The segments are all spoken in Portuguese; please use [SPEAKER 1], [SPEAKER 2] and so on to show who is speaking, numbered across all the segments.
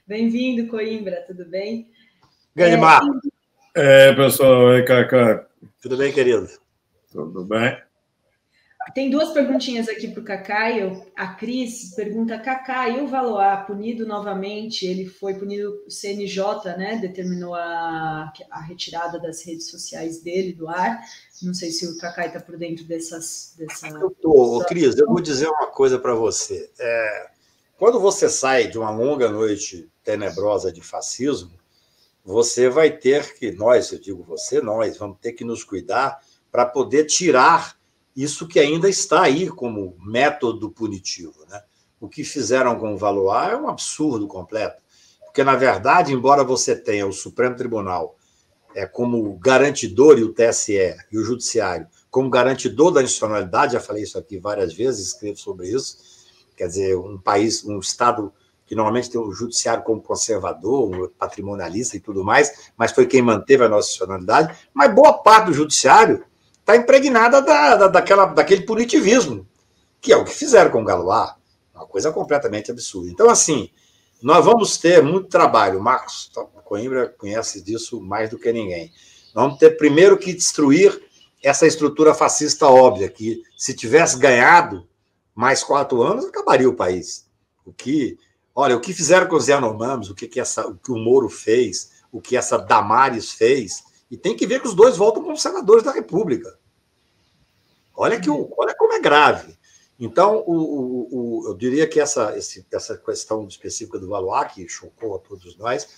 [SPEAKER 1] Bem-vindo, Coimbra, tudo bem?
[SPEAKER 2] Grande Marco.
[SPEAKER 3] Pessoal, oi, Cacá.
[SPEAKER 2] Tudo bem, querido?
[SPEAKER 3] Tudo bem.
[SPEAKER 1] Tem duas perguntinhas aqui para o Cacá. A Cris pergunta: Cacá, e o Valois punido novamente? Ele foi punido, o CNJ, né? Determinou a retirada das redes sociais dele do ar. Não sei se o Cacá está por dentro dessa.
[SPEAKER 2] Eu estou, Cris, eu vou dizer uma coisa para você. Quando você sai de uma longa noite tenebrosa de fascismo, você vai ter que, nós vamos ter que nos cuidar para poder tirar isso que ainda está aí como método punitivo, né? O que fizeram com o Valois é um absurdo completo, porque, na verdade, embora você tenha o Supremo Tribunal como garantidor, e o TSE e o Judiciário como garantidor da institucionalidade, já falei isso aqui várias vezes, escrevo sobre isso, quer dizer, um Estado que normalmente tem o Judiciário como conservador, patrimonialista e tudo mais, mas foi quem manteve a nossa institucionalidade, mas boa parte do Judiciário está impregnada daquele punitivismo, que é o que fizeram com o Valois, uma coisa completamente absurda. Então, assim, nós vamos ter muito trabalho, o Marcos Coimbra conhece disso mais do que ninguém. Nós vamos ter primeiro que destruir essa estrutura fascista óbvia, que se tivesse ganhado mais 4 anos, acabaria o país. O que fizeram com os Yanomamis, o que o Moro fez, o que essa Damares fez, e tem que ver que os dois voltam como senadores da República. Olha como é grave. Então, eu diria que essa questão específica do Valois, que chocou a todos nós,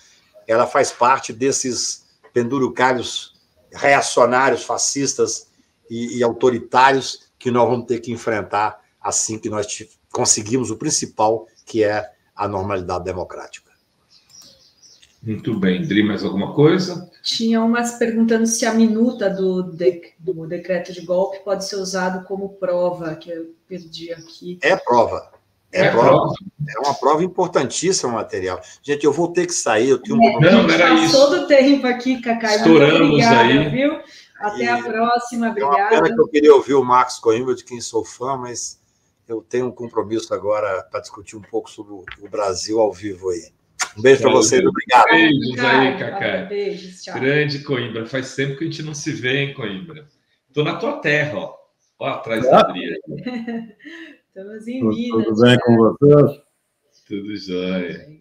[SPEAKER 2] ela faz parte desses pendurucários reacionários, fascistas e autoritários que nós vamos ter que enfrentar assim que nós conseguimos o principal, que é a normalidade democrática.
[SPEAKER 3] Muito bem. Dri, mais alguma coisa?
[SPEAKER 1] Tinha umas perguntando se a minuta do decreto de golpe pode ser usado como prova, que eu perdi aqui.
[SPEAKER 2] É prova. É uma prova importantíssima, material. Gente, eu vou ter que sair, eu tenho
[SPEAKER 1] A gente passou do tempo aqui, Cacá.
[SPEAKER 3] Estouramos obrigada,
[SPEAKER 1] aí. Viu? Até a próxima, obrigada.
[SPEAKER 2] É uma pena que eu queria ouvir o Marcos Coimbra, de quem sou fã, mas eu tenho um compromisso agora para discutir um pouco sobre o Brasil ao vivo aí. Um beijo para vocês, obrigado.
[SPEAKER 3] Beijos aí, Cacá.
[SPEAKER 1] Beijos, tchau.
[SPEAKER 3] Grande Coimbra, faz tempo que a gente não se vê, hein, Coimbra? Estou na tua terra, ó. Ó atrás da Adri.
[SPEAKER 1] Estamos em Minas.
[SPEAKER 3] Tudo bem com vocês? Tudo jóia.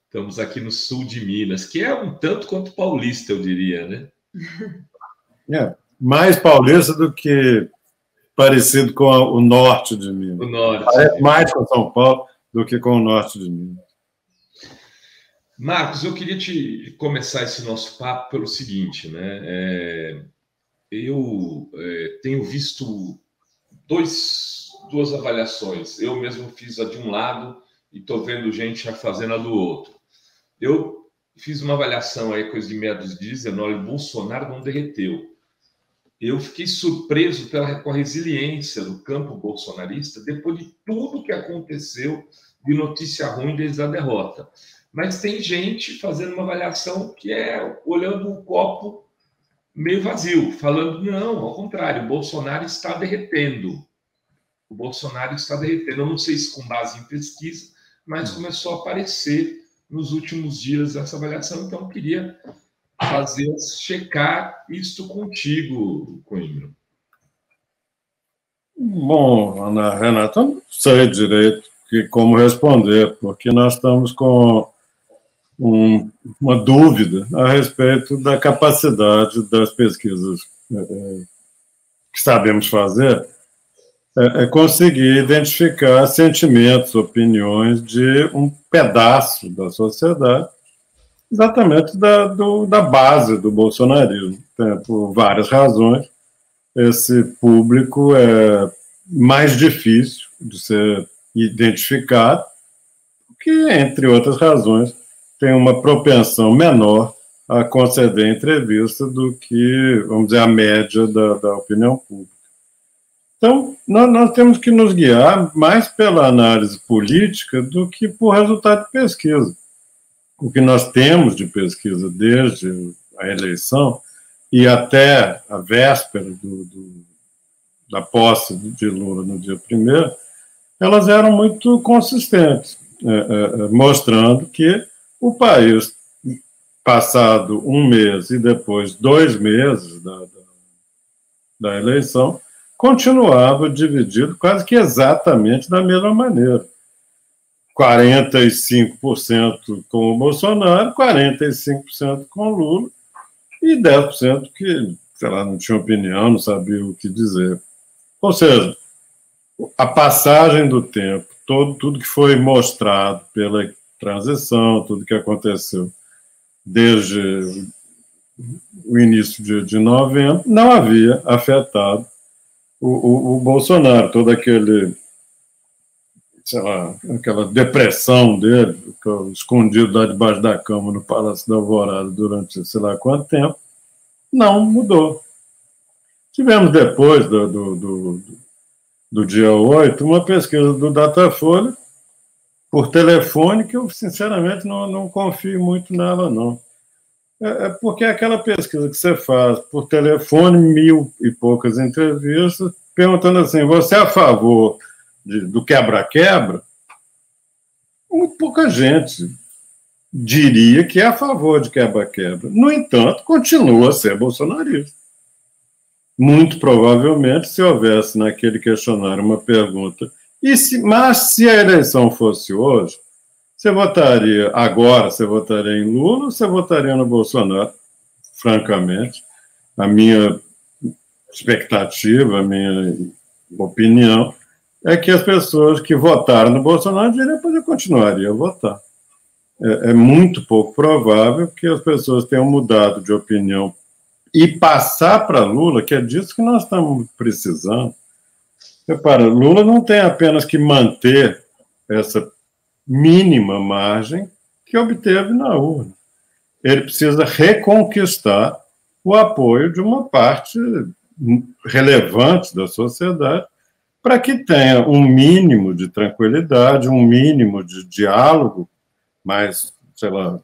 [SPEAKER 3] Estamos aqui no sul de Minas, que é um tanto quanto paulista, eu diria, né? Mais paulista do que parecido com o norte de Minas.
[SPEAKER 4] O norte.
[SPEAKER 3] Mais com São Paulo do que com o norte de Minas. Marcos, eu queria começar esse nosso papo pelo seguinte, né? Eu tenho visto duas avaliações. Eu mesmo fiz a de um lado e estou vendo gente já fazendo a do outro. Eu fiz uma avaliação aí, coisa de meados de 19, Bolsonaro não derreteu. Eu fiquei surpreso com a resiliência do campo bolsonarista depois de tudo que aconteceu de notícia ruim desde a derrota. Mas tem gente fazendo uma avaliação que é olhando o copo meio vazio, falando, não, ao contrário, o Bolsonaro está derretendo. O Bolsonaro está derretendo. Eu não sei se com base em pesquisa, mas começou a aparecer nos últimos dias essa avaliação, então eu queria checar isto contigo, Coimbra. Bom, Ana Renata, eu não sei direito como responder, porque nós estamos com uma dúvida a respeito da capacidade das pesquisas que sabemos fazer, conseguir identificar sentimentos, opiniões de um pedaço da sociedade, exatamente da base do bolsonarismo. Por várias razões, esse público é mais difícil de ser identificado, porque, entre outras razões, tem uma propensão menor a conceder entrevista do que, vamos dizer, a média da opinião pública. Então, nós temos que nos guiar mais pela análise política do que por resultado de pesquisa. O que nós temos de pesquisa desde a eleição e até a véspera da posse de Lula no dia 1º, elas eram muito consistentes. mostrando que o país, passado um mês e depois 2 meses da eleição, continuava dividido quase que exatamente da mesma maneira. 45% com o Bolsonaro, 45% com o Lula, e 10% que, sei lá, não tinha opinião, não sabia o que dizer. Ou seja, a passagem do tempo, tudo que foi mostrado pela transição, tudo que aconteceu desde o início de novembro, não havia afetado o Bolsonaro, todo aquele, sei lá, aquela depressão dele, escondido lá debaixo da cama no Palácio da Alvorada durante sei lá quanto tempo, não mudou. Tivemos depois do dia 8 uma pesquisa do Datafolha por telefone que eu, sinceramente, não confio muito nela, não. Porque é aquela pesquisa que você faz por telefone, 1.000 e poucas entrevistas, perguntando assim, você é a favor do quebra-quebra? Muito pouca gente diria que é a favor de quebra-quebra. No entanto, continua a ser bolsonarista. Muito provavelmente, se houvesse naquele questionário uma pergunta, mas se a eleição fosse hoje, você votaria agora, você votaria em Lula ou você votaria no Bolsonaro? Francamente, a minha expectativa, a minha opinião é que as pessoas que votaram no Bolsonaro diriam que eu continuaria a votar. É muito pouco provável que as pessoas tenham mudado de opinião e passar para Lula, que é disso que nós estamos precisando. Repara, Lula não tem apenas que manter essa mínima margem que obteve na urna. Ele precisa reconquistar o apoio de uma parte relevante da sociedade para que tenha um mínimo de tranquilidade, um mínimo de diálogo mais, sei lá,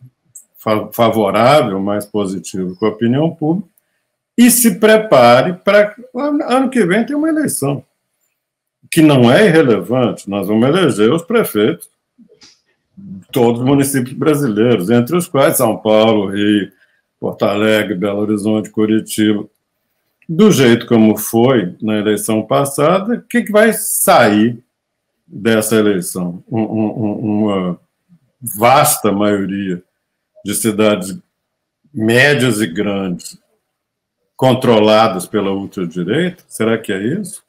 [SPEAKER 3] favorável, mais positivo com a opinião pública, e se prepare para ano que vem ter uma eleição que não é irrelevante. Nós vamos eleger os prefeitos de todos os municípios brasileiros, entre os quais São Paulo, Rio, Porto Alegre, Belo Horizonte, Curitiba. Do jeito como foi na eleição passada, o que vai sair dessa eleição? Uma vasta maioria de cidades médias e grandes controladas pela ultradireita? Será que é isso?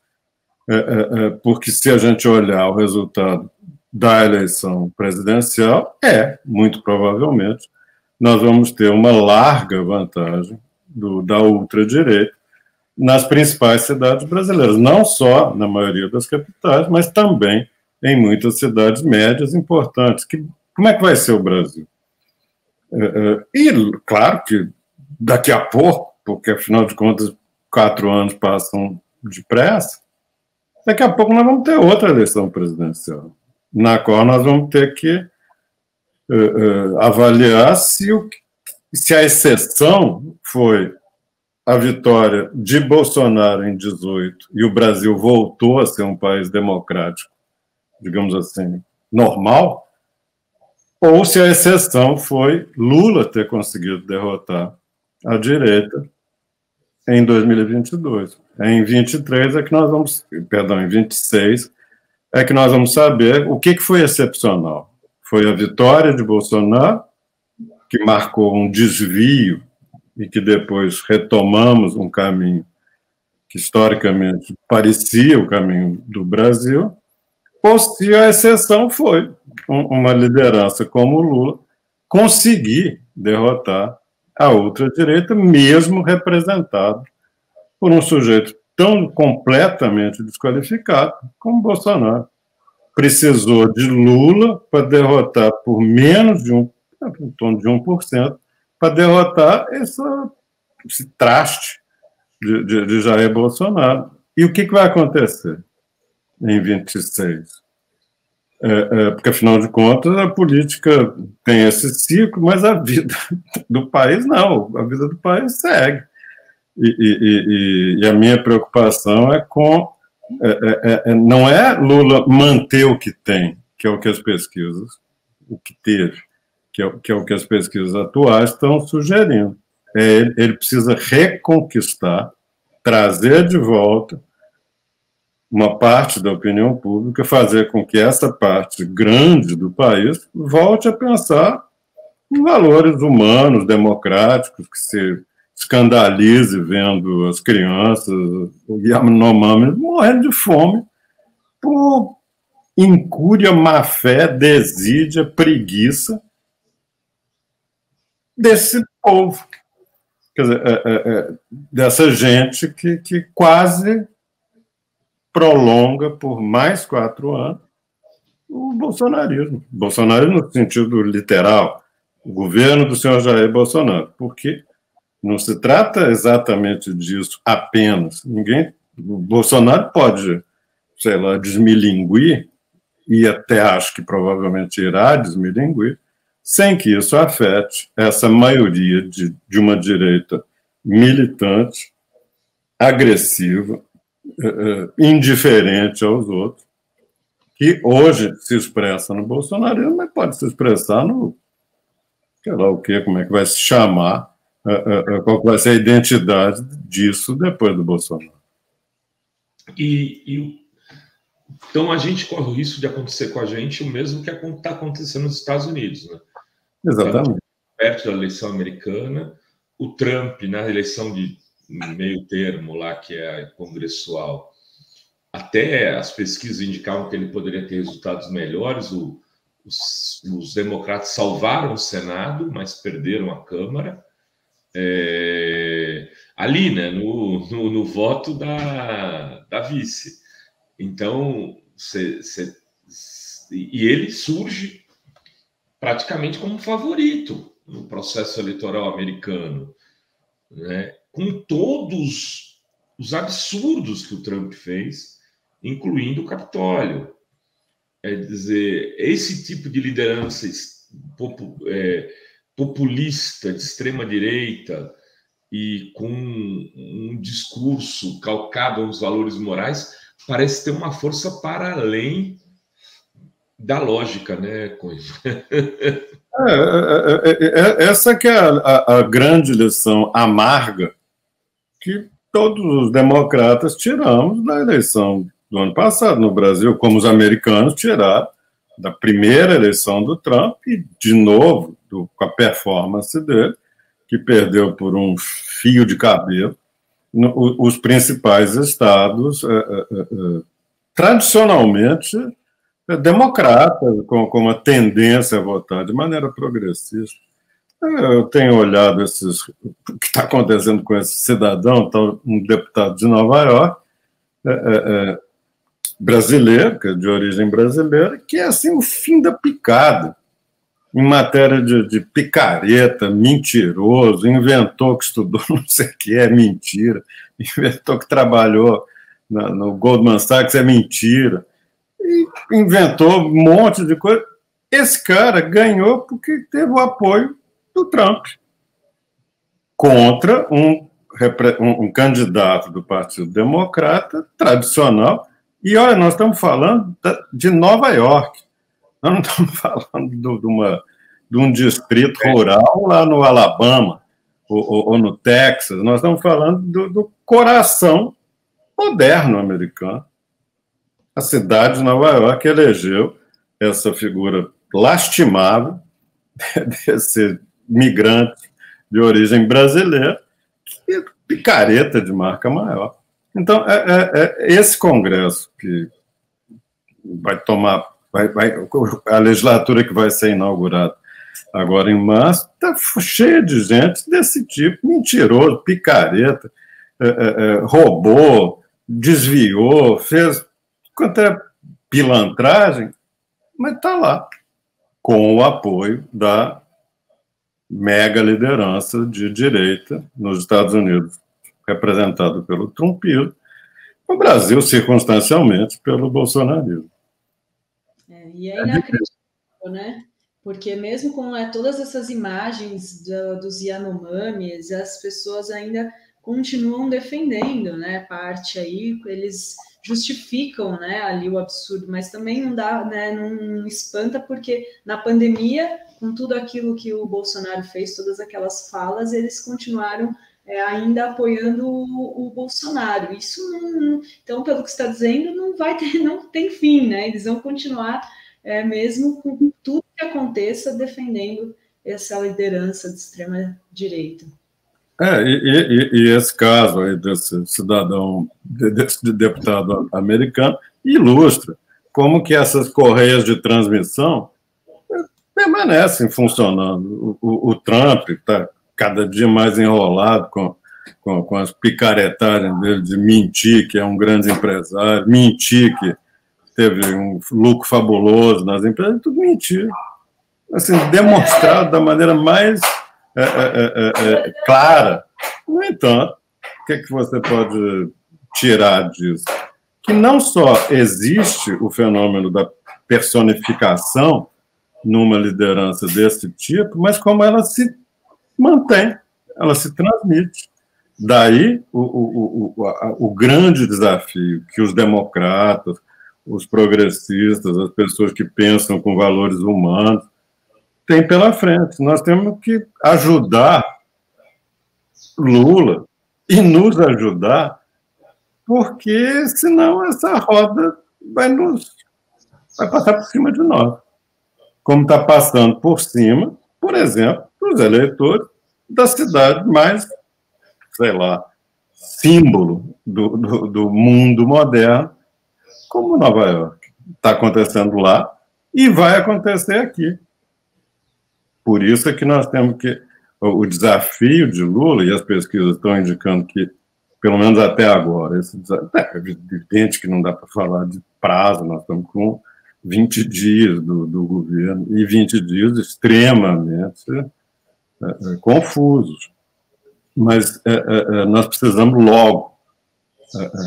[SPEAKER 3] Porque se a gente olhar o resultado da eleição presidencial, muito provavelmente, nós vamos ter uma larga vantagem da ultradireita nas principais cidades brasileiras, não só na maioria das capitais, mas também em muitas cidades médias importantes. Como é que vai ser o Brasil? E, claro que daqui a pouco, porque, afinal de contas, 4 anos passam depressa, daqui a pouco nós vamos ter outra eleição presidencial, na qual nós vamos ter que avaliar se a exceção foi a vitória de Bolsonaro em 18 e o Brasil voltou a ser um país democrático, digamos assim, normal, ou se a exceção foi Lula ter conseguido derrotar a direita em 2022. Em 23 é que nós vamos, perdão, em 26 é que nós vamos saber o que foi excepcional. Foi a vitória de Bolsonaro, que marcou um desvio e que depois retomamos um caminho que historicamente parecia o caminho do Brasil, ou se a exceção foi uma liderança como o Lula conseguir derrotar a ultradireita, mesmo representado por um sujeito tão completamente desqualificado como Bolsonaro. Precisou de Lula para derrotar por menos de em torno de 1%, para derrotar esse traste de Jair Bolsonaro. E o que vai acontecer em 26? Porque, afinal de contas, a política tem esse ciclo, mas a vida do país não, a vida do país segue. E a minha preocupação é com... não é Lula manter o que tem, que é o que as pesquisas, o que teve, que é o que as pesquisas atuais estão sugerindo. Ele precisa reconquistar, trazer de volta uma parte da opinião pública, fazer com que essa parte grande do país volte a pensar em valores humanos, democráticos, que se escandalize vendo as crianças Yanomami morrendo de fome por incúria, má-fé, desídia, preguiça desse povo. Quer dizer, dessa gente que quase prolonga por mais 4 anos o bolsonarismo. Bolsonarismo no sentido literal, o governo do senhor Jair Bolsonaro, porque não se trata exatamente disso apenas. O Bolsonaro pode, sei lá, desmilinguir, e até acho que provavelmente irá desmilinguir, sem que isso afete essa maioria de uma direita militante, agressiva, indiferente aos outros, que hoje se expressa no bolsonarismo, mas pode se expressar no, sei lá o quê, como é que vai se chamar, qual vai ser a identidade disso depois do Bolsonaro.
[SPEAKER 4] Então a gente corre o risco de acontecer com a gente o mesmo que está acontecendo nos Estados Unidos, né?
[SPEAKER 3] Exatamente.
[SPEAKER 4] Perto da eleição americana, o Trump, na eleição de meio termo lá, que é a congressual, até as pesquisas indicavam que ele poderia ter resultados melhores. Os democratas salvaram o Senado, mas perderam a Câmara. Ali, né, no voto da vice. Então, e ele surge praticamente como favorito no processo eleitoral americano, né? Com todos os absurdos que o Trump fez, incluindo o Capitólio. É dizer, esse tipo de liderança populista, de extrema-direita, e com um discurso calcado aos valores morais, parece ter uma força para além da lógica, né, Cunha?
[SPEAKER 3] Essa que é a grande lição amarga que todos os democratas tiramos da eleição do ano passado no Brasil, como os americanos tiraram da primeira eleição do Trump e, de novo, com a performance dele, que perdeu por um fio de cabelo os principais estados tradicionalmente democratas, com uma tendência a votar de maneira progressista. Eu tenho olhado o que está acontecendo com esse cidadão, um deputado de Nova York, brasileiro, que é de origem brasileira, que é assim o fim da picada em matéria de picareta, mentiroso, inventou que estudou não sei o que, é mentira, inventou que trabalhou no Goldman Sachs, é mentira, e inventou um monte de coisa. Esse cara ganhou porque teve o apoio do Trump contra um candidato do Partido Democrata tradicional. E, olha, nós estamos falando de Nova York. Nós não estamos falando de um distrito rural lá no Alabama ou no Texas. Nós estamos falando do coração moderno americano. A cidade de Nova York elegeu essa figura lastimável desse migrante de origem brasileira, que é picareta de marca maior. Então, esse Congresso que vai tomar, a legislatura que vai ser inaugurada agora em março, está cheia de gente desse tipo, mentiroso, picareta, roubou, desviou, fez quanto é pilantragem, mas está lá, com o apoio da mega liderança de direita nos Estados Unidos, representado pelo trumpismo, no Brasil, circunstancialmente, pelo bolsonarismo.
[SPEAKER 1] E é inacreditável, né? Porque mesmo com todas essas imagens dos Yanomamis, as pessoas ainda continuam defendendo, né? Parte aí, eles justificam, né, ali o absurdo, mas também não dá, né, não espanta, porque na pandemia, com tudo aquilo que o Bolsonaro fez, todas aquelas falas, eles continuaram ainda apoiando o Bolsonaro. Isso não, então, pelo que você está dizendo, não tem fim, né? Eles vão continuar, mesmo com tudo que aconteça, defendendo essa liderança de extrema direita.
[SPEAKER 3] E esse caso aí desse cidadão, desse deputado americano, ilustra como que essas correias de transmissão permanecem funcionando. O Trump está cada dia mais enrolado com as picaretagens dele de mentir que é um grande empresário, mentir que teve um lucro fabuloso nas empresas, tudo mentira. Assim, demonstrado da maneira mais clara. No entanto, o que você pode tirar disso? Que não só existe o fenômeno da personificação numa liderança desse tipo, mas como ela se mantém, ela se transmite. Daí o grande desafio que os democratas, os progressistas, as pessoas que pensam com valores humanos, têm pela frente. Nós temos que ajudar Lula e nos ajudar, porque senão essa roda vai passar por cima de nós, como está passando por cima, por exemplo, dos eleitores da cidade mais, sei lá, símbolo do mundo moderno, como Nova York. Está acontecendo lá e vai acontecer aqui. Por isso é que nós temos que... O desafio de Lula, e as pesquisas estão indicando que, pelo menos até agora, é evidente que não dá para falar de prazo, nós estamos com 20 dias do governo, e 20 dias extremamente confusos. Mas nós precisamos logo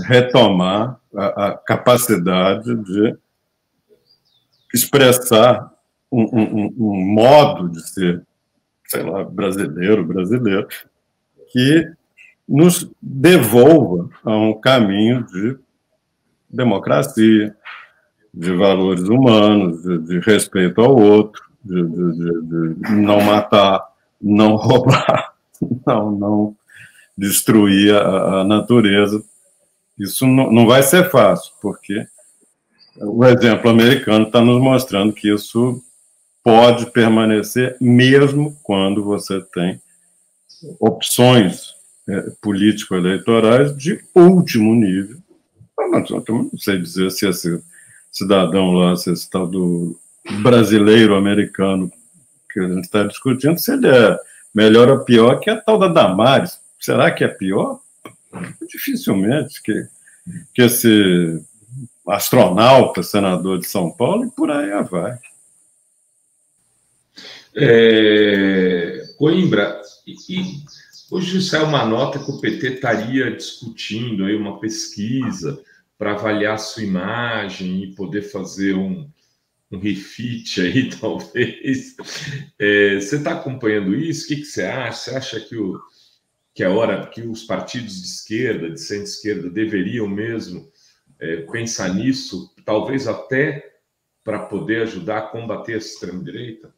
[SPEAKER 3] retomar a capacidade de expressar um modo de ser, sei lá, brasileiro, que nos devolva a um caminho de democracia, de valores humanos, de respeito ao outro, de não matar, não roubar, não destruir a natureza. Isso não vai ser fácil, porque o exemplo americano está nos mostrando que isso pode permanecer mesmo quando você tem opções político-eleitorais de último nível. Não sei dizer se esse cidadão lá, se esse tal do brasileiro-americano que a gente está discutindo, se ele é melhor ou pior que a tal da Damares. Será que é pior? Dificilmente, que esse astronauta, senador de São Paulo, e por aí vai.
[SPEAKER 4] Coimbra, hoje saiu uma nota que o PT estaria discutindo aí uma pesquisa para avaliar a sua imagem e poder fazer um refit aí, talvez. Você está acompanhando isso? O que você acha? Você acha que é hora que os partidos de esquerda, de centro-esquerda, deveriam mesmo pensar nisso, talvez até para poder ajudar a combater a extrema-direita?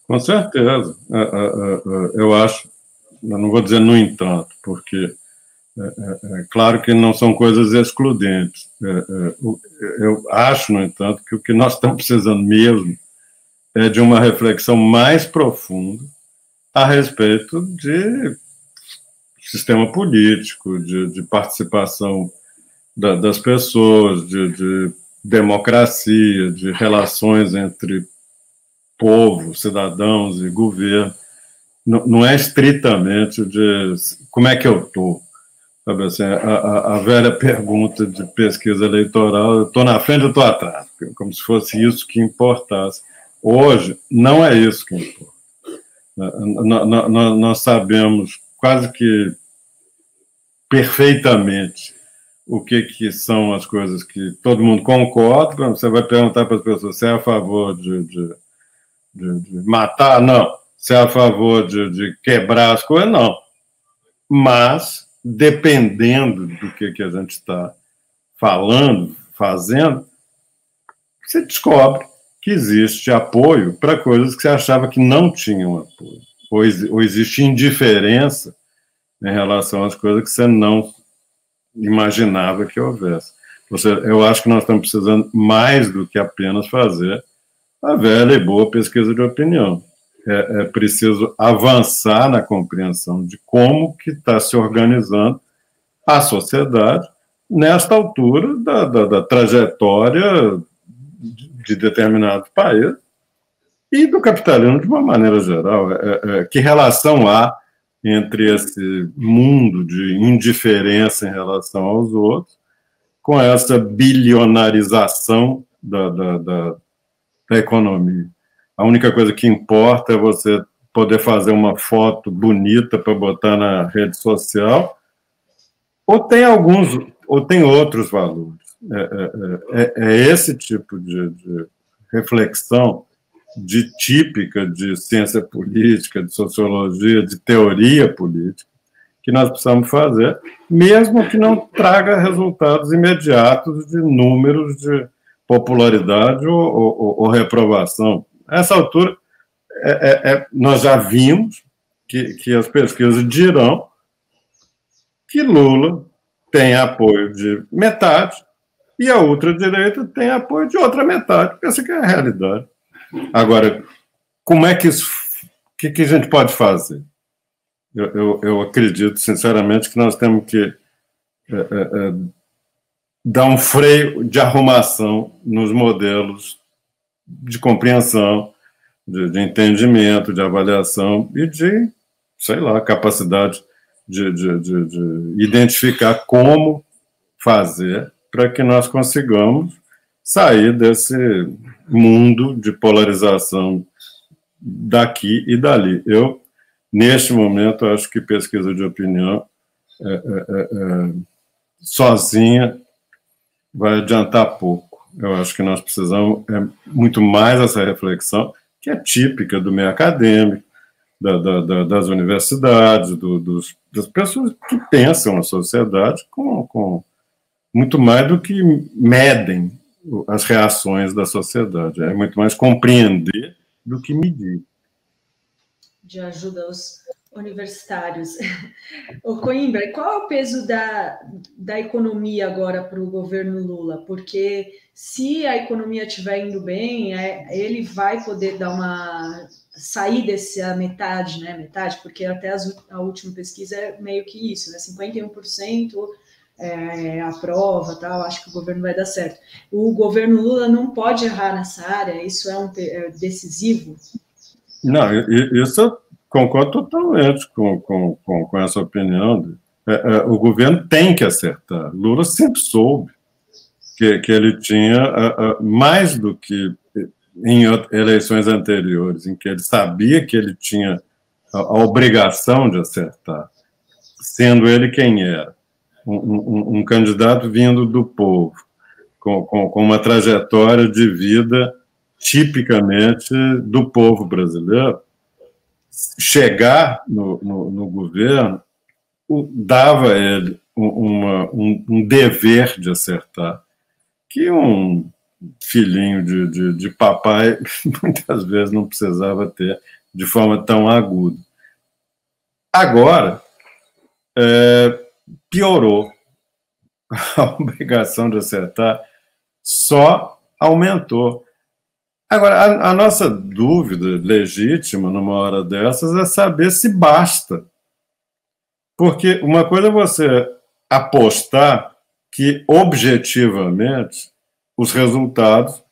[SPEAKER 3] Com certeza. Eu acho, eu não vou dizer no entanto, porque é claro que não são coisas excludentes. Eu acho, no entanto, que o que nós estamos precisando mesmo é de uma reflexão mais profunda a respeito de sistema político, de participação das pessoas, de democracia, de relações entre povo, cidadãos e governo. Não é estritamente de como é que eu estou. Sabe assim, a velha pergunta de pesquisa eleitoral, eu estou na frente ou estou atrás? Como se fosse isso que importasse. Hoje, não é isso que importa. Nós sabemos quase que perfeitamente o que são as coisas que todo mundo concorda. Você vai perguntar para as pessoas se é a favor de matar? Não. Se é a favor de quebrar as coisas? Não. Mas, dependendo do que a gente está falando, fazendo, você descobre que existe apoio para coisas que você achava que não tinham apoio, ou existe indiferença em relação às coisas que você não imaginava que houvesse. Eu acho que nós estamos precisando mais do que apenas fazer a velha e boa pesquisa de opinião. É preciso avançar na compreensão de como que está se organizando a sociedade nesta altura da trajetória de determinado país e do capitalismo de uma maneira geral. Que relação há entre esse mundo de indiferença em relação aos outros com essa bilionarização da economia? A única coisa que importa é você poder fazer uma foto bonita para botar na rede social, ou tem outros valores. Esse tipo de reflexão típica de ciência política, de sociologia, de teoria política, que nós precisamos fazer, mesmo que não traga resultados imediatos de números de popularidade ou reprovação. Nessa altura, nós já vimos que as pesquisas dirão que Lula tem apoio de metade e a ultradireita tem apoio de outra metade. Essa que é a realidade. Agora, como é que isso... O que a gente pode fazer? Eu acredito, sinceramente, que nós temos que dar um freio de arrumação nos modelos de compreensão, de entendimento, de avaliação e de, sei lá, capacidade de identificar como fazer para que nós consigamos sair desse mundo de polarização daqui e dali. Eu, neste momento, acho que pesquisa de opinião sozinha vai adiantar pouco. Eu acho que nós precisamos muito mais dessa reflexão, que é típica do meio acadêmico, das universidades, das pessoas que pensam a sociedade com muito mais do que medem as reações da sociedade. É muito mais compreender do que medir.
[SPEAKER 1] De ajuda aos universitários. Ô Coimbra, qual é o peso da economia agora para o governo Lula? Porque se a economia estiver indo bem, ele vai poder sair dessa metade, né? Metade, porque até a última pesquisa é meio que isso, né? 51% aprova, tal, acho que o governo vai dar certo. O governo Lula não pode errar nessa área, isso é decisivo?
[SPEAKER 3] Não, isso eu concordo totalmente com essa opinião. O governo tem que acertar. Lula sempre soube que ele tinha, mais do que em eleições anteriores, em que ele sabia que ele tinha a obrigação de acertar, sendo ele quem era, um candidato vindo do povo, com uma trajetória de vida tipicamente do povo brasileiro. Chegar no governo dava a ele um dever de acertar, que um filhinho de papai muitas vezes não precisava ter de forma tão aguda. Agora, piorou. A obrigação de acertar só aumentou. Agora, a nossa dúvida legítima numa hora dessas é saber se basta. Porque uma coisa é você apostar que, objetivamente, os resultados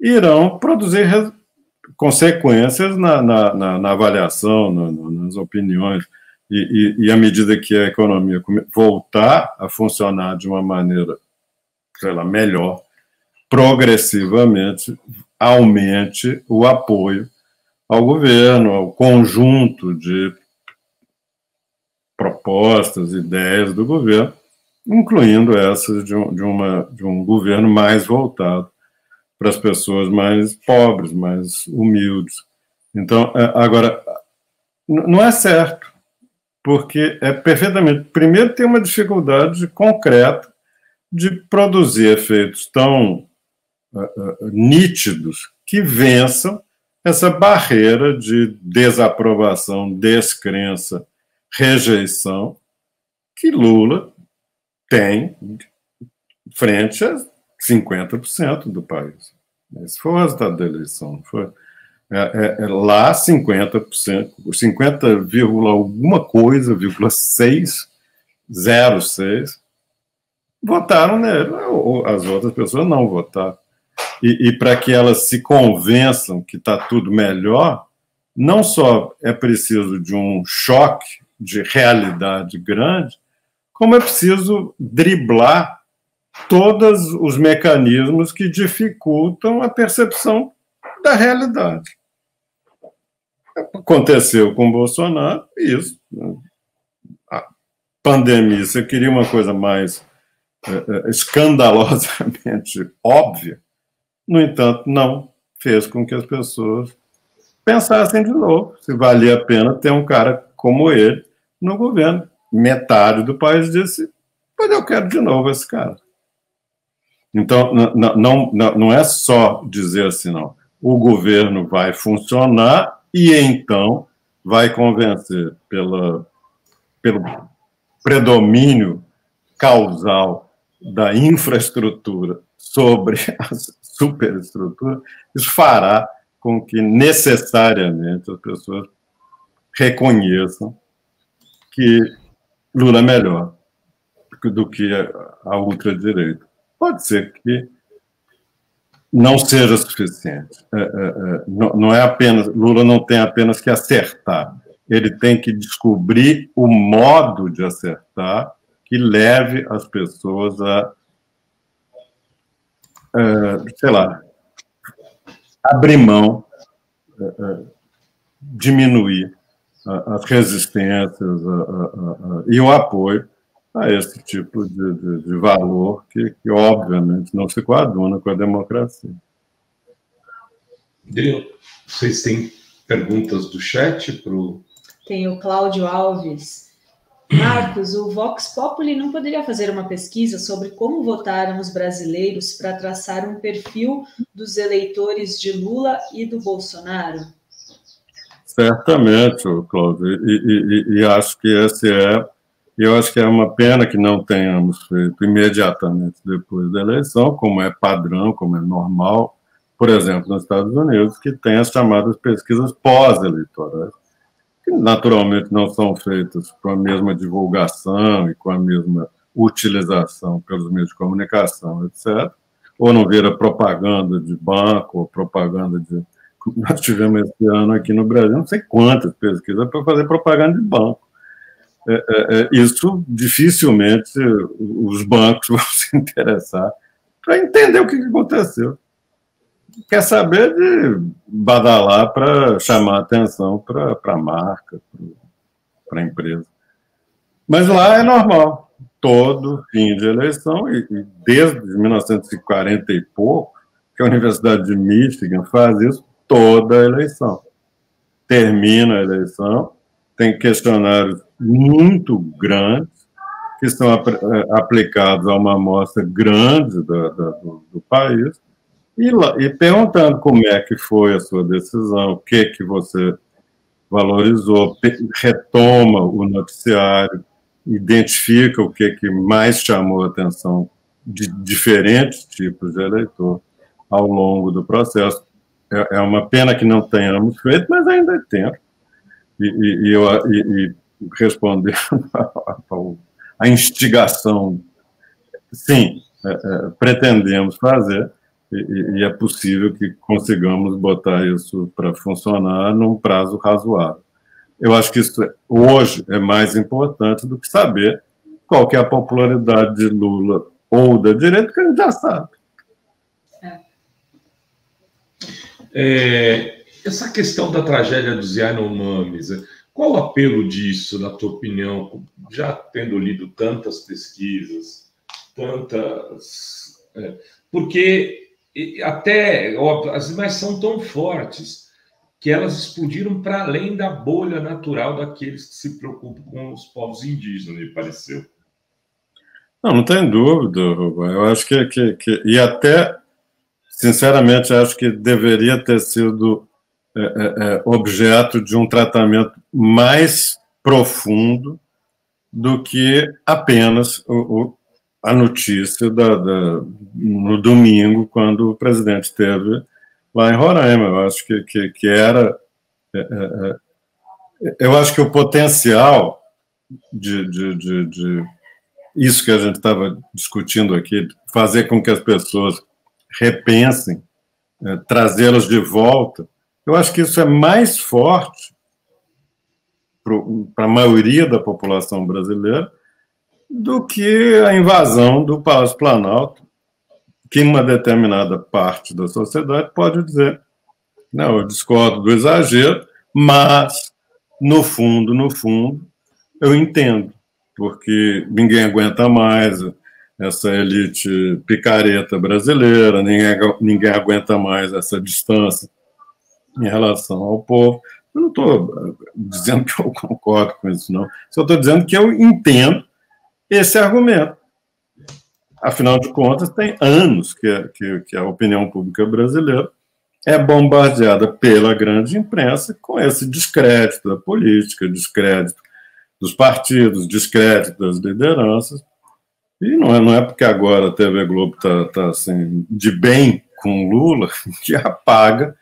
[SPEAKER 3] irão produzir consequências na avaliação, nas opiniões, e à medida que a economia voltar a funcionar de uma maneira, sei lá, melhor, progressivamente aumente o apoio ao governo, ao conjunto de propostas, ideias do governo, incluindo essas de um governo mais voltado para as pessoas mais pobres, mais humildes. Então, agora, não é certo, porque é perfeitamente... Primeiro, tem uma dificuldade concreta de produzir efeitos tão nítidos que vençam essa barreira de desaprovação, descrença, rejeição que Lula tem frente a 50% do país. Esse foi o resultado da eleição, não foi? Lá 50%, 50, alguma coisa, 6,06, votaram nele. As outras pessoas não votaram. E para que elas se convençam que está tudo melhor, não só é preciso de um choque de realidade grande, como é preciso driblar todos os mecanismos que dificultam a percepção da realidade. Aconteceu com Bolsonaro isso. A pandemia, você queria uma coisa mais escandalosamente óbvia, no entanto, não fez com que as pessoas pensassem de novo se valia a pena ter um cara como ele no governo. Metade do país disse, pois eu quero de novo esse cara. Então, não é só dizer assim, não. O governo vai funcionar e então vai convencer pelo predomínio causal da infraestrutura sobre a superestrutura, isso fará com que necessariamente as pessoas reconheçam que Lula é melhor do que a ultradireita. Pode ser que não seja suficiente. Não é apenas, Lula não tem apenas que acertar, ele tem que descobrir o modo de acertar que leve as pessoas a, sei lá, abrir mão, diminuir as resistências e o apoio a esse tipo de valor que, obviamente, não se coaduna com a democracia.
[SPEAKER 4] Vocês têm perguntas do chat para o...
[SPEAKER 1] Tem o Cláudio Alves. Marcos, o Vox Populi não poderia fazer uma pesquisa sobre como votaram os brasileiros para traçar um perfil dos eleitores de Lula e do Bolsonaro?
[SPEAKER 3] Certamente, Cláudio, e acho que eu acho que é uma pena que não tenhamos feito imediatamente depois da eleição, como é padrão, como é normal, por exemplo, nos Estados Unidos, que tem as chamadas pesquisas pós-eleitorais, que naturalmente não são feitas com a mesma divulgação e com a mesma utilização pelos meios de comunicação, etc., ou não vira propaganda de banco, ou propaganda de... Nós tivemos esse ano aqui no Brasil, não sei quantas pesquisas para fazer propaganda de banco. Isso dificilmente os bancos vão se interessar para entender o que aconteceu. Quer saber de badalar para chamar atenção para a marca, para a empresa. Mas lá é normal, todo fim de eleição, e desde 1940 e pouco, que a Universidade de Michigan faz isso toda a eleição. Termina a eleição, tem questionários muito grandes, que são aplicados a uma amostra grande do país, e perguntando como é que foi a sua decisão, o que você valorizou, retoma o noticiário, identifica o que mais chamou a atenção de diferentes tipos de eleitor ao longo do processo. É uma pena que não tenhamos feito, mas ainda é tempo. E respondendo à instigação, sim, pretendemos fazer, e é possível que consigamos botar isso para funcionar num prazo razoável. Eu acho que isso hoje é mais importante do que saber qual que é a popularidade de Lula ou da direita, que a gente já sabe.
[SPEAKER 4] Essa questão da tragédia dos Yanomamis, qual o apelo disso, na tua opinião, já tendo lido tantas pesquisas, porque até as imagens são tão fortes que elas explodiram para além da bolha natural daqueles que se preocupam com os povos indígenas, me pareceu.
[SPEAKER 3] Não tem dúvida, Rubem. Eu acho e até, sinceramente, acho que deveria ter sido objeto de um tratamento mais profundo do que apenas a notícia no domingo, quando o presidente esteve lá em Roraima. Eu acho que era... eu acho que o potencial de isso que a gente estava discutindo aqui, fazer com que as pessoas repensem, trazê-las de volta, eu acho que isso é mais forte para a maioria da população brasileira do que a invasão do Palácio Planalto, que uma determinada parte da sociedade pode dizer: não, eu discordo do exagero, mas, no fundo, eu entendo, porque ninguém aguenta mais essa elite picareta brasileira, ninguém aguenta mais essa distância em relação ao povo. Eu não estou dizendo que eu concordo com isso, não. Só estou dizendo que eu entendo esse argumento. Afinal de contas, tem anos que a opinião pública brasileira é bombardeada pela grande imprensa com esse descrédito da política, descrédito dos partidos, descrédito das lideranças. E não é porque agora a TV Globo está assim, de bem com Lula que apaga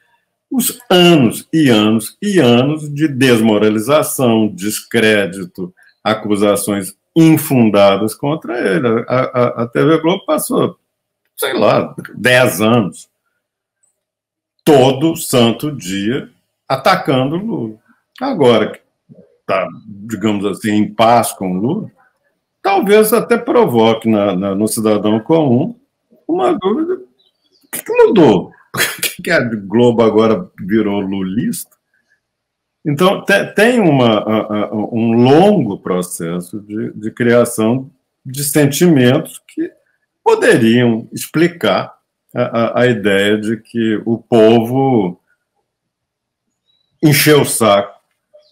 [SPEAKER 3] os anos e anos e anos de desmoralização, descrédito, acusações infundadas contra ele. A TV Globo passou, sei lá, 10 anos, todo santo dia, atacando Lula. Agora que está, digamos assim, em paz com Lula, talvez até provoque no cidadão comum uma dúvida: o que mudou? Por que a Globo agora virou lulista? Então, tem um longo processo de criação de sentimentos que poderiam explicar a ideia de que o povo encheu o saco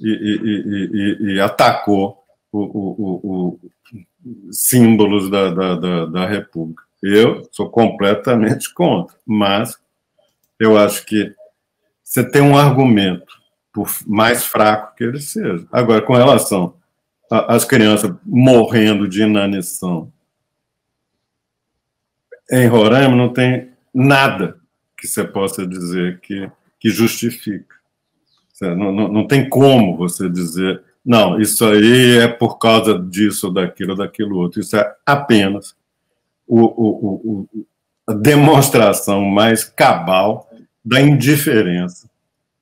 [SPEAKER 3] e atacou os símbolos da República. Eu sou completamente contra, mas eu acho que você tem um argumento, por mais fraco que ele seja. Agora, com relação às crianças morrendo de inanição em Roraima, não tem nada que você possa dizer que justifica. Não tem como você dizer: não, isso aí é por causa disso, daquilo outro. Isso é apenas a demonstração mais cabal da indiferença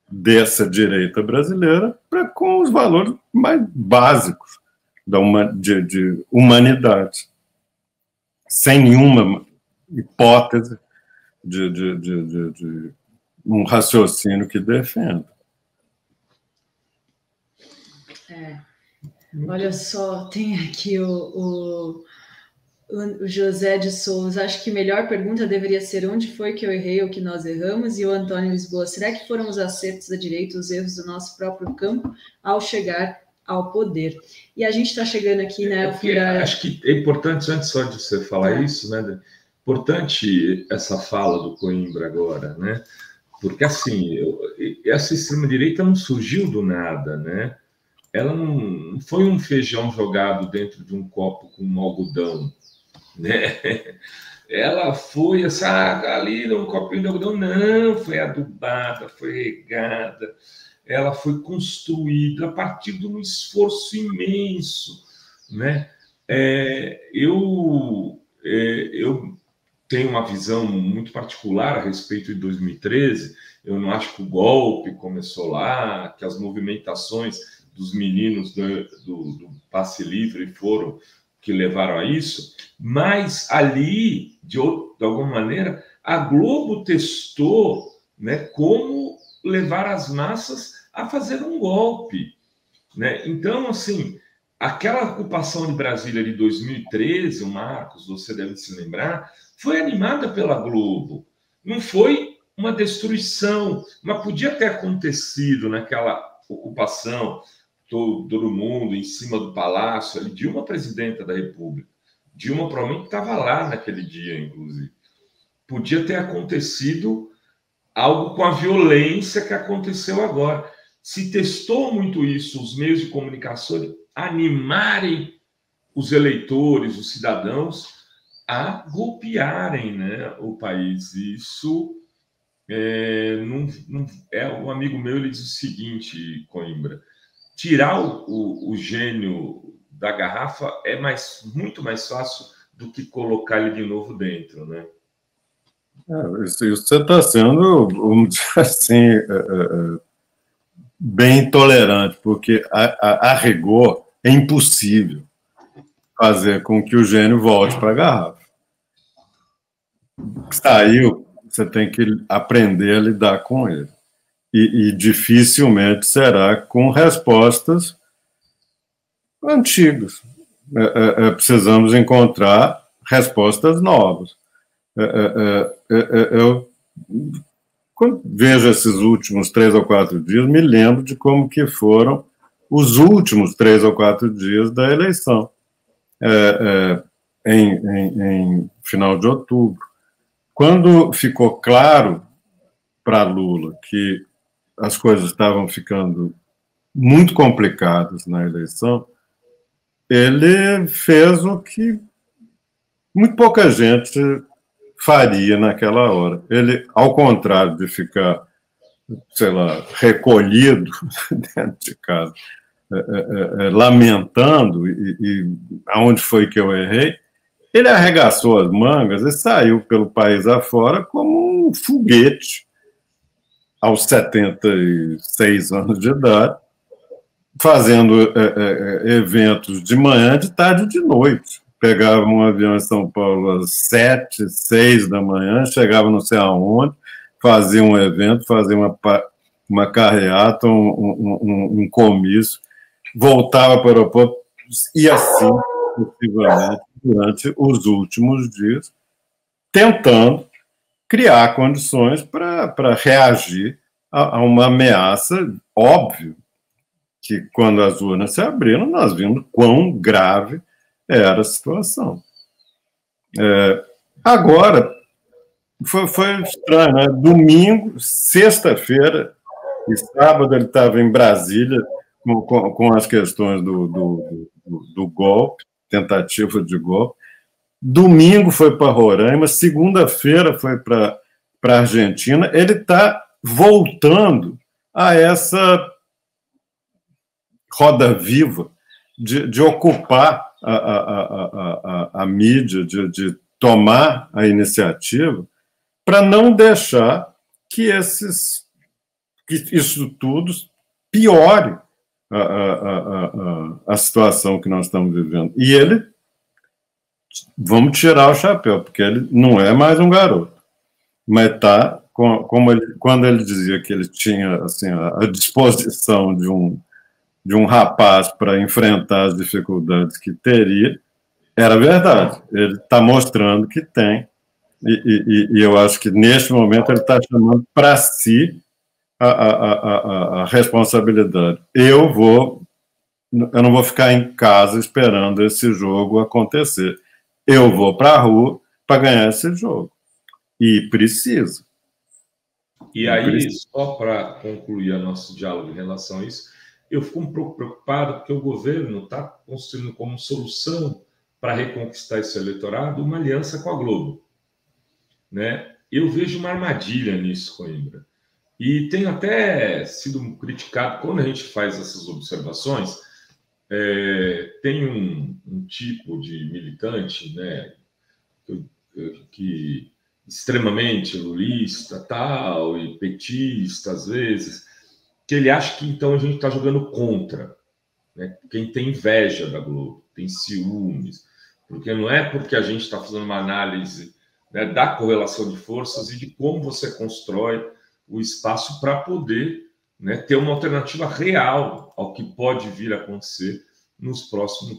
[SPEAKER 3] dessa direita brasileira com os valores mais básicos de humanidade, sem nenhuma hipótese de um raciocínio que defenda.
[SPEAKER 1] Olha só, tem aqui o José de Souza. Acho que a melhor pergunta deveria ser: onde foi que eu errei ou que nós erramos? E o Antônio Lisboa: será que foram os acertos da direita, os erros do nosso próprio campo ao chegar ao poder? E a gente está chegando aqui, né?
[SPEAKER 4] Acho que é importante, antes só de você falar isso, né? Importante essa fala do Coimbra agora, né? Porque, assim, essa extrema-direita não surgiu do nada, né? Ela não foi um feijão jogado dentro de um copo com algodão, né? Ela foi ali num copinho de algodão, não, foi adubada, foi regada, ela foi construída a partir de um esforço imenso, né? Eu tenho uma visão muito particular a respeito de 2013. Eu não acho que o golpe começou lá, que as movimentações dos meninos do passe livre foram que levaram a isso, mas ali, de alguma maneira, a Globo testou, né, como levar as massas a fazer um golpe, né? Então, assim, aquela ocupação de Brasília de 2013, o Marcos, você deve se lembrar, foi animada pela Globo. Não foi uma destruição, mas podia ter acontecido naquela ocupação, todo mundo em cima do palácio ali, de uma presidenta da República, Dilma provavelmente estava lá naquele dia, inclusive. Podia ter acontecido algo com a violência que aconteceu agora. Se testou muito isso, os meios de comunicação animarem os eleitores, os cidadãos, a golpearem, né, o país. Isso um amigo meu, ele diz o seguinte, Coimbra: tirar o gênio da garrafa é muito mais fácil do que colocar ele de novo dentro, né?
[SPEAKER 3] Isso você está sendo, vamos dizer assim, bem intolerante, porque a rigor é impossível fazer com que o gênio volte para a garrafa. Saiu, você tem que aprender a lidar com ele. E dificilmente será com respostas antigas. Precisamos encontrar respostas novas. Eu, quando vejo esses últimos 3 ou 4 dias, me lembro de como que foram os últimos 3 ou 4 dias da eleição, em final de outubro. Quando ficou claro para Lula que as coisas estavam ficando muito complicadas na eleição, ele fez o que muito pouca gente faria naquela hora. Ele, ao contrário de ficar, sei lá, recolhido dentro de casa, lamentando e aonde foi que eu errei, ele arregaçou as mangas e saiu pelo país afora como um foguete, aos 76 anos de idade, fazendo eventos de manhã, de tarde e de noite. Pegava um avião em São Paulo às 7, 6 da manhã, chegava não sei aonde, fazia um evento, fazia uma carreata, um comício, voltava para o aeroporto, e assim, possivelmente, durante os últimos dias, tentando criar condições para reagir a uma ameaça. Óbvio que, quando as urnas se abriram, nós vimos quão grave era a situação. Agora, foi estranho, né? Domingo, sexta-feira e sábado ele estava em Brasília com as questões do golpe, tentativa de golpe. Domingo foi para Roraima, segunda-feira foi para a Argentina. Ele está voltando a essa roda viva de ocupar a mídia, de tomar a iniciativa, para não deixar que isso tudo piore a situação que nós estamos vivendo. E ele, vamos tirar o chapéu, porque ele não é mais um garoto, mas está, quando ele dizia que ele tinha assim, a disposição de um rapaz para enfrentar as dificuldades que teria, era verdade. Ele está mostrando que tem, e eu acho que, neste momento, ele está chamando para si a responsabilidade. Eu não vou ficar em casa esperando esse jogo acontecer. Eu vou para a rua para ganhar esse jogo. E preciso.
[SPEAKER 4] E aí, só para concluir o nosso diálogo em relação a isso, eu fico um pouco preocupado porque o governo está construindo como solução para reconquistar esse eleitorado uma aliança com a Globo, né? Eu vejo uma armadilha nisso, Coimbra. E tenho até sido criticado quando a gente faz essas observações. Tem um tipo de militante, né, que extremamente lulista, tal, e petista, às vezes, que ele acha que, então, a gente está jogando contra, né? Quem tem inveja da Globo, tem ciúmes, porque não é porque a gente está fazendo uma análise, né, da correlação de forças e de como você constrói o espaço para poder, né, ter uma alternativa real ao que pode vir a acontecer no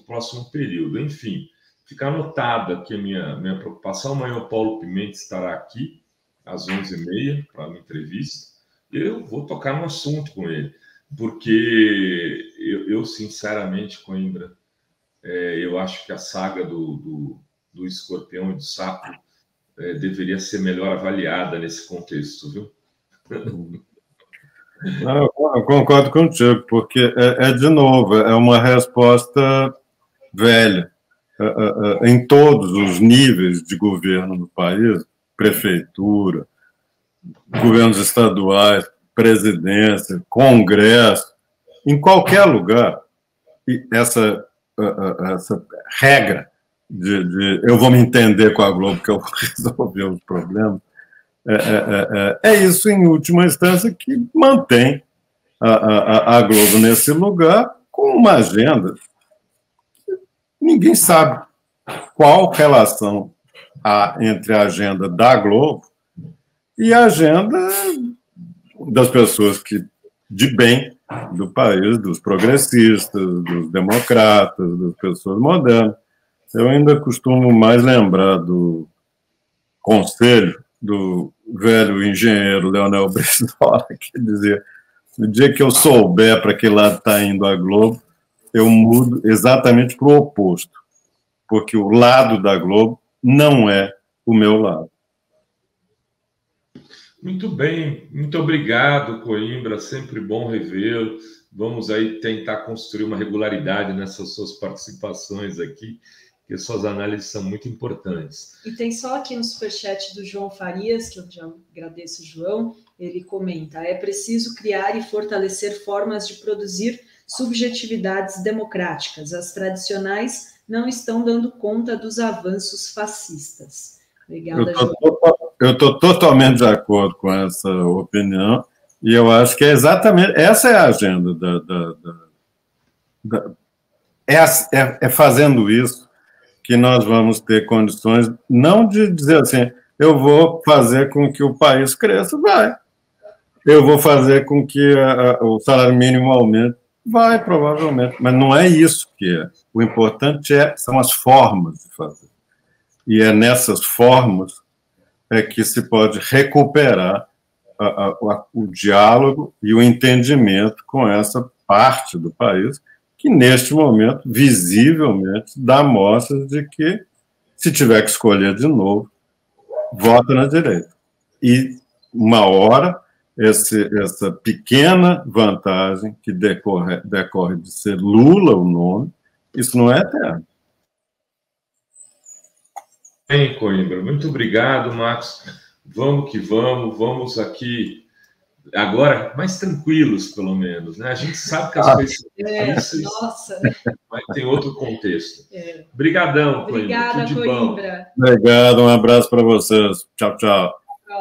[SPEAKER 4] próximo período. Enfim, fica anotada aqui a minha preocupação. Amanhã o Paulo Pimenta estará aqui às 11h30 para uma entrevista. Eu vou tocar no assunto com ele, porque eu sinceramente, Coimbra, eu acho que a saga do do escorpião e do sapo deveria ser melhor avaliada nesse contexto, viu?
[SPEAKER 3] Não, eu concordo contigo, porque de novo, é uma resposta velha. Em todos os níveis de governo do país, prefeitura, governos estaduais, presidência, Congresso, em qualquer lugar, essa regra de eu vou me entender com a Globo que eu vou resolver os problemas, é isso, em última instância, que mantém a Globo nesse lugar com uma agenda. Ninguém sabe qual relação há entre a agenda da Globo e a agenda das pessoas de bem do país, dos progressistas, dos democratas, das pessoas modernas. Eu ainda costumo mais lembrar do conselho do velho engenheiro Leonel Brizola, que dizia: no dia que eu souber para que lado está indo a Globo, eu mudo exatamente para o oposto, porque o lado da Globo não é o meu lado.
[SPEAKER 4] Muito bem, muito obrigado, Coimbra, sempre bom revê-lo. Vamos aí tentar construir uma regularidade nessas suas participações aqui, porque suas análises são muito importantes.
[SPEAKER 1] E tem só aqui no superchat do João Farias, que eu já agradeço, João, ele comenta: é preciso criar e fortalecer formas de produzir subjetividades democráticas. As tradicionais não estão dando conta dos avanços fascistas. Obrigada, João.
[SPEAKER 3] Eu estou totalmente de acordo com essa opinião, e eu acho que é exatamente essa é a agenda é fazendo isso que nós vamos ter condições, não de dizer assim, eu vou fazer com que o país cresça, vai. Eu vou fazer com que o salário mínimo aumente, vai, provavelmente, mas não é isso que é. O importante são as formas de fazer. E é nessas formas que se pode recuperar o diálogo e o entendimento com essa parte do país que, neste momento, visivelmente, dá mostras de que, se tiver que escolher de novo, vota na direita. E, uma hora, essa pequena vantagem que decorre de ser Lula o nome, isso não é eterno.
[SPEAKER 4] Bem, Coimbra, muito obrigado, Marcos. Vamos que vamos aqui agora mais tranquilos, pelo menos, né? A gente sabe que as coisas são difíceis, mas tem outro contexto. Obrigadão, Coimbra.
[SPEAKER 1] Obrigada,
[SPEAKER 4] Tudo de
[SPEAKER 1] Coimbra.
[SPEAKER 3] Bom. Obrigado, um abraço para vocês. Tchau, tchau.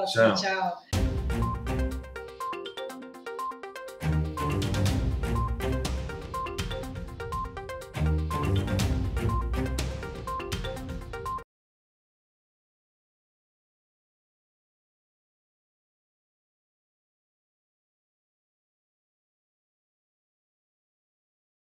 [SPEAKER 1] Tchau.